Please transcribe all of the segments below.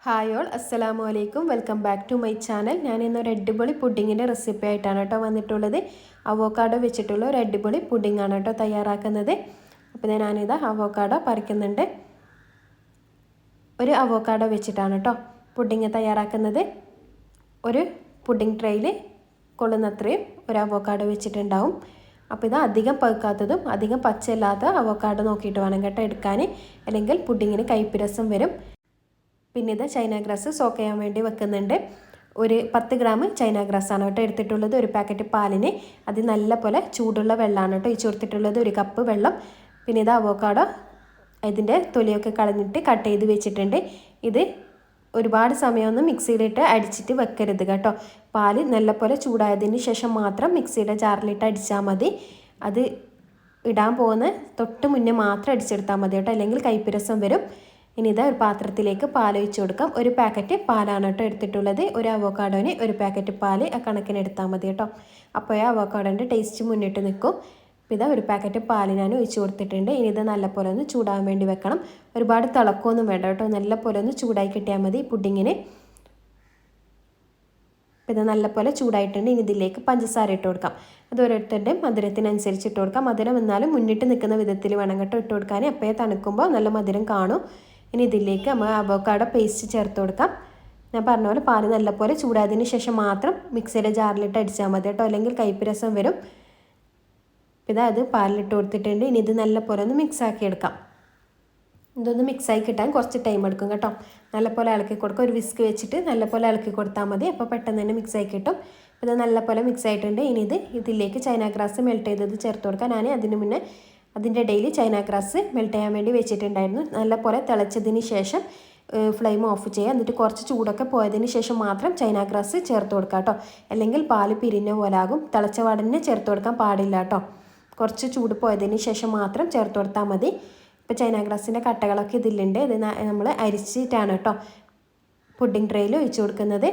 Hi all അസ്സലാമു അലൈക്കും welcome back to my channel. ഞാൻ ഇന്നൊരു അടിപൊളി പുഡിങ്ങിൻ്റെ റെസിപ്പി ആയിട്ടാണ് കേട്ടോ വന്നിട്ടുള്ളത്. അവോക്കാഡോ വെച്ചിട്ടുള്ള ഒരു അടിപൊളി പുഡിങ്ങാണ് കേട്ടോ തയ്യാറാക്കുന്നത്. അപ്പോൾ ഞാനിതാ അവോക്കാഡോ പറിക്കുന്നുണ്ട്. ഒരു അവോക്കാഡോ വെച്ചിട്ടാണ് കേട്ടോ പുഡിങ് തയ്യാറാക്കുന്നത്. ഒരു പുഡിങ് ട്രേയിൽ കൊള്ളുന്നത്രയും ഒരു അവോക്കാഡോ വെച്ചിട്ടുണ്ടാവും. അപ്പോൾ ഇത് അധികം പഴുക്കാത്തതും അധികം പച്ചയില്ലാത്ത അവോക്കാഡോ നോക്കിയിട്ട് വേണം കേട്ടോ എടുക്കാൻ, അല്ലെങ്കിൽ പുഡിങ്ങിന് കയ്പ്പ് രസം വരും. പിന്നെ ഇത് ചൈന ഗ്രാസ് സോക്ക് ചെയ്യാൻ വേണ്ടി വെക്കുന്നുണ്ട്. ഒരു 10 ഗ്രാം ചൈന ഗ്രാസാണ് കേട്ടോ എടുത്തിട്ടുള്ളത്. ഒരു പാക്കറ്റ് പാലിന് അത് നല്ല പോലെ ചൂടുള്ള വെള്ളമാണ് കേട്ടോ ഒഴിച്ച് കൊടുത്തിട്ടുള്ളത്, 1 കപ്പ് വെള്ളം. പിന്നെ ഇത് അവോക്കാഡോ ഇതിൻ്റെ തൊലിയൊക്കെ കളഞ്ഞിട്ട് കട്ട് ചെയ്ത് വെച്ചിട്ടുണ്ട്. ഇത് ഒരുപാട് സമയമൊന്നും മിക്സിയിലിട്ട് അടിച്ചിട്ട് വെക്കരുത് കേട്ടോ. പാല് നല്ല പോലെ ചൂടായതിന് ശേഷം മാത്രം മിക്സിയുടെ ജാറിലിട്ട് അടിച്ചാൽ മതി. അത് ഇടാൻ പോകുന്ന തൊട്ട് മുന്നേ മാത്രം അടിച്ചെടുത്താൽ മതി കേട്ടോ, അല്ലെങ്കിൽ കയ്പ്പ് രസം വരും. ഇനി ഇതാ ഒരു പാത്രത്തിലേക്ക് പാൽ ഒഴിച്ച് കൊടുക്കാം. ഒരു പാക്കറ്റ് പാലാണ് കേട്ടോ എടുത്തിട്ടുള്ളത്. ഒരു അവോക്കാഡോന് ഒരു പാക്കറ്റ് പാൽ ആ കണക്കിന് എടുത്താൽ മതി കേട്ടോ. അപ്പോൾ ആ അവോക്കാഡോൻ്റെ ടേസ്റ്റ് മുന്നിട്ട് നിൽക്കും. അപ്പോൾ ഇതാ ഒരു പാക്കറ്റ് പാൽ ഞാൻ ഒഴിച്ച് കൊടുത്തിട്ടുണ്ട്. ഇനി ഇത് നല്ലപോലെ ഒന്ന് ചൂടാൻ വേണ്ടി വെക്കണം. ഒരുപാട് തിളക്കമൊന്നും വേണ്ട കേട്ടോ, നല്ലപോലെ ഒന്ന് ചൂടായി കിട്ടിയാൽ മതി പുഡിങ്ങിന്. അപ്പോൾ ഇത് നല്ലപോലെ ചൂടായിട്ടുണ്ട്. ഇനി ഇതിലേക്ക് പഞ്ചസാര ഇട്ട് കൊടുക്കാം. അത് ഓരോരുത്തരുടെ മധുരത്തിനനുസരിച്ച് ഇട്ട് കൊടുക്കാം. മധുരം എന്നാലും മുന്നിട്ട് നിൽക്കുന്ന വിധത്തിൽ വേണം കേട്ടോ ഇട്ട് കൊടുക്കാൻ. അപ്പോഴേ തണുക്കുമ്പോൾ നല്ല മധുരം കാണും. ഇനി ഇതിലേക്ക് നമ്മൾ അവോക്കാഡോ പേസ്റ്റ് ചേർത്ത് കൊടുക്കാം. ഞാൻ പറഞ്ഞ പോലെ പാല് നല്ലപോലെ ചൂടായതിന് ശേഷം മാത്രം മിക്സിയുടെ ജാറിലിട്ട് അടിച്ചാൽ മതി കേട്ടോ, അല്ലെങ്കിൽ കയ്പ്പ് രസം വരും. ഇതായത് പാലിലിട്ട് കൊടുത്തിട്ടുണ്ട്. ഇനി ഇത് നല്ലപോലെ ഒന്ന് മിക്സാക്കി എടുക്കാം. ഇതൊന്ന് മിക്സായി കിട്ടാൻ കുറച്ച് ടൈം എടുക്കും കേട്ടോ. നല്ലപോലെ ഇളക്കി കൊടുക്കുക. ഒരു വിസ്ക് വെച്ചിട്ട് നല്ലപോലെ ഇളക്കി കൊടുത്താൽ മതി. അപ്പോൾ പെട്ടെന്ന് തന്നെ മിക്സായി കിട്ടും. ഇത് നല്ലപോലെ മിക്സ് ആയിട്ടുണ്ട്. ഇനി ഇതിലേക്ക് ചൈന ഗ്രാസ് മെൽറ്റ് ചെയ്തത് ചേർത്ത് കൊടുക്കാം. ഞാൻ അതിന് മുന്നേ അതിൻ്റെ ഇടയിൽ ചൈന ഗ്രാസ് മെൽറ്റ് ചെയ്യാൻ വേണ്ടി വെച്ചിട്ടുണ്ടായിരുന്നു. നല്ലപോലെ തിളച്ചതിന് ശേഷം ഫ്ലെയിം ഓഫ് ചെയ്യുക. എന്നിട്ട് കുറച്ച് ചൂടൊക്കെ പോയതിന് ശേഷം മാത്രം ചൈന ഗ്രാസ് ചേർത്ത് കൊടുക്കുക കേട്ടോ, അല്ലെങ്കിൽ പാല് പിരിഞ്ഞ പോലെ ആകും. തിളച്ച പാടിനെ ചേർത്ത് കൊടുക്കാൻ പാടില്ല കേട്ടോ. കുറച്ച് ചൂട് പോയതിന് ശേഷം മാത്രം ചേർത്ത് കൊടുത്താൽ മതി. ഇപ്പോൾ ചൈന ഗ്രാസിൻ്റെ കട്ടകളൊക്കെ ഇതിലുണ്ട്. ഇത് നമ്മൾ അരിച്ചിട്ടാണ് കേട്ടോ പുഡിംഗ് ട്രേയിൽ ഒഴിച്ച് കൊടുക്കുന്നത്.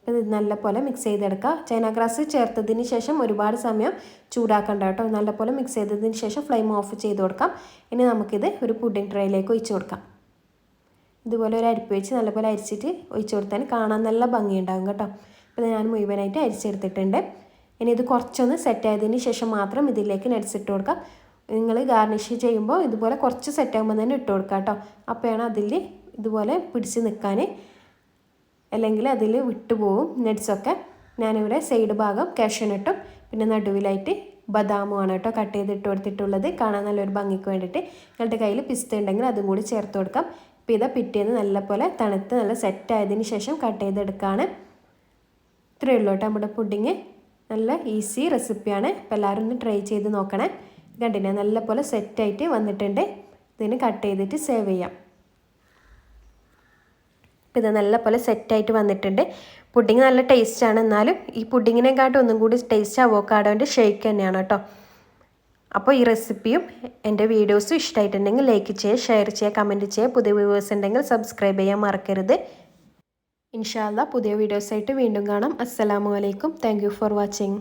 ഇത് നല്ലപോലെ മിക്സ് ചെയ്തെടുക്കുക. ചൈന ഗ്രാസ് ചേർത്തതിന് ശേഷം ഒരുപാട് സമയം ചൂടാക്കണ്ട കേട്ടോ. നല്ലപോലെ മിക്സ് ചെയ്തതിന് ശേഷം ഫ്ലെയിം ഓഫ് ചെയ്ത് കൊടുക്കാം. ഇനി നമുക്കിത് ഒരു പുഡിംഗ് ട്രേയിലേക്ക് ഒഴിച്ച് കൊടുക്കാം. ഇതുപോലെ ഒരു അരിപ്പ് വെച്ച് നല്ലപോലെ അരിച്ചിട്ട് ഒഴിച്ച് കൊടുത്താൽ കാണാൻ നല്ല ഭംഗിയുണ്ടാകും കേട്ടോ. അപ്പോൾ ഞാൻ മുഴുവനായിട്ട് അരിച്ചെടുത്തിട്ടുണ്ട്. ഇനി ഇത് കുറച്ചൊന്ന് സെറ്റ് ആയതിന് ശേഷം മാത്രം ഇതിലേക്ക് നട്സ് ഇട്ട് കൊടുക്കാം. നിങ്ങൾ ഗാർണിഷ് ചെയ്യുമ്പോൾ ഇതുപോലെ കുറച്ച് സെറ്റ് ആകുമ്പോൾ തന്നെ ഇട്ട് കൊടുക്കാം കേട്ടോ. അപ്പോഴാണ് അതിൽ ഇതുപോലെ പിടിച്ച് നിൽക്കാൻ, അല്ലെങ്കിൽ അതിൽ വിട്ടുപോകും നട്ട്സൊക്കെ. ഞാനിവിടെ സൈഡ് ഭാഗം കാഷ്യൂനട്ടും പിന്നെ നടുവിലായിട്ട് ബദാമുമാണ് കേട്ടോ കട്ട് ചെയ്തിട്ട് കൊടുത്തിട്ടുള്ളത്, കാണാൻ നല്ലൊരു ഭംഗിക്ക് വേണ്ടിയിട്ട്. നിങ്ങളുടെ കയ്യിൽ പിസ്ത ഉണ്ടെങ്കിൽ അതും കൂടി ചേർത്ത് കൊടുക്കാം. ഇപ്പോൾ ഇതാ പിറ്റേന്ന് നല്ലപോലെ തണുത്ത് നല്ല സെറ്റ് ആയതിന് ശേഷം കട്ട് ചെയ്തെടുക്കുകയാണ്. ഇത്രയേ ഉള്ളൂ കേട്ടോ നമ്മുടെ പുഡിങ്. നല്ല ഈസി റെസിപ്പിയാണ്. അപ്പോൾ എല്ലാവരും ഒന്ന് ട്രൈ ചെയ്ത് നോക്കണേ. കണ്ടില്ലേ നല്ലപോലെ സെറ്റായിട്ട് വന്നിട്ടുണ്ട്. ഇതിന് കട്ട് ചെയ്തിട്ട് സേവ് ചെയ്യാം. ഇത് നല്ലപോലെ സെറ്റായിട്ട് വന്നിട്ടുണ്ട്. പുഡിങ് നല്ല ടേസ്റ്റാണ്. എന്നാലും ഈ പുഡിങ്ങിനെക്കാട്ടും ഒന്നും കൂടി ടേസ്റ്റ് അവോക്കാഡോൻ്റെ ഷേക്ക് തന്നെയാണ് കേട്ടോ. അപ്പോൾ ഈ റെസിപ്പിയും എൻ്റെ വീഡിയോസും ഇഷ്ടമായിട്ടുണ്ടെങ്കിൽ ലൈക്ക് ചെയ്യുക, ഷെയർ ചെയ്യുക, കമൻറ്റ് ചെയ്യുക. പുതിയ വ്യൂവേഴ്സ് ഉണ്ടെങ്കിൽ സബ്സ്ക്രൈബ് ചെയ്യാൻ മറക്കരുത്. ഇൻഷാ അല്ലാഹ് പുതിയ വീഡിയോസായിട്ട് വീണ്ടും കാണാം. അസ്സലാമു അലൈക്കും. Thank you for watching.